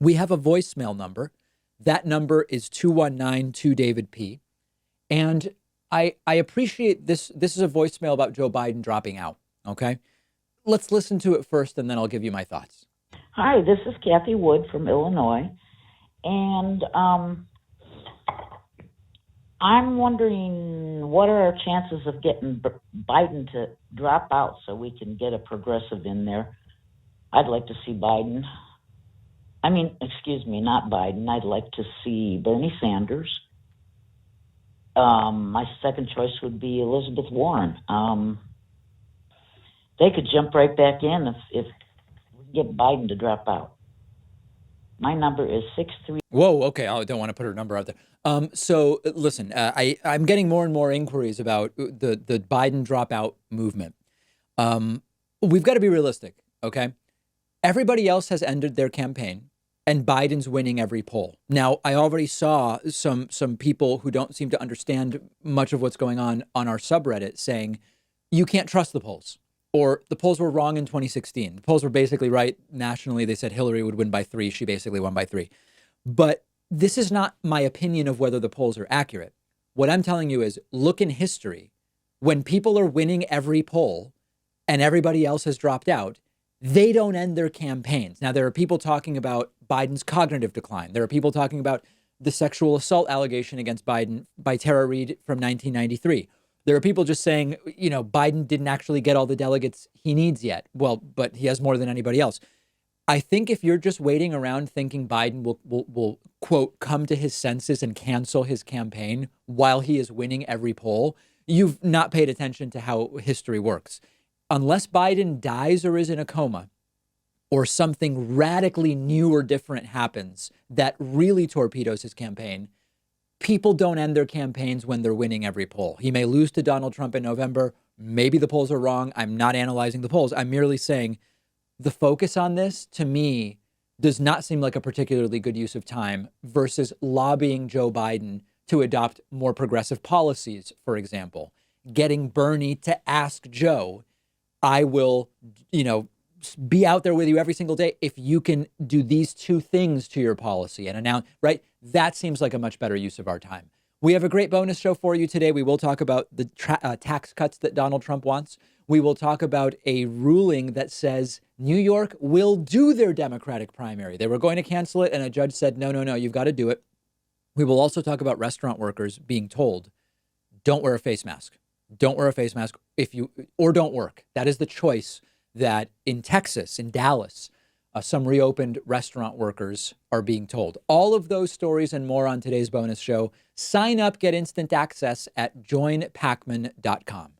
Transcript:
We have a voicemail number. That number is 219-2-DAVID-P. And I appreciate this. This is a voicemail about Joe Biden dropping out. Okay. Let's listen to it first, and then I'll give you my thoughts. Hi, this is Kathy Wood from Illinois. And I'm wondering, what are our chances of getting Biden to drop out so we can get a progressive in there? I'd like to see Biden. Excuse me, not Biden. I'd like to see Bernie Sanders. My second choice would be Elizabeth Warren. They could jump right back in if we get Biden to drop out. My number is 63. Whoa, okay. I don't want to put her number out there. So listen, I'm getting more and more inquiries about the Biden dropout movement. We've got to be realistic, okay? Everybody else has ended their campaign, and Biden's winning every poll. Now, I already saw some people who don't seem to understand much of what's going on our subreddit saying, you can't trust the polls, or the polls were wrong in 2016. The polls were basically right. Nationally, they said Hillary would win by 3. She basically won by 3. But this is not my opinion of whether the polls are accurate. What I'm telling you is, look in history. When people are winning every poll and everybody else has dropped out, they don't end their campaigns. Now, there are people talking about Biden's cognitive decline. There are people talking about the sexual assault allegation against Biden by Tara Reade from 1993. There are people just saying, Biden didn't actually get all the delegates he needs yet. Well, but he has more than anybody else. I think if you're just waiting around thinking Biden will quote, come to his senses and cancel his campaign while he is winning every poll, you've not paid attention to how history works. Unless Biden dies or is in a coma, or something radically new or different happens that really torpedoes his campaign, people don't end their campaigns when they're winning every poll. He may lose to Donald Trump in November. Maybe the polls are wrong. I'm not analyzing the polls. I'm merely saying the focus on this, to me, does not seem like a particularly good use of time versus lobbying Joe Biden to adopt more progressive policies, for example. Getting Bernie to ask Joe, I will, be out there with you every single day if you can do these 2 things to your policy and announce, right? That seems like a much better use of our time. We have a great bonus show for you today. We will talk about the tax cuts that Donald Trump wants. We will talk about a ruling that says New York will do their Democratic primary. They were going to cancel it, and a judge said, no, you've got to do it. We will also talk about restaurant workers being told, don't wear a face mask. Don't wear a face mask or don't work. That is the choice that in Texas, in Dallas, some reopened restaurant workers are being told. All of those stories and more on today's bonus show. Sign up, get instant access at joinpakman.com.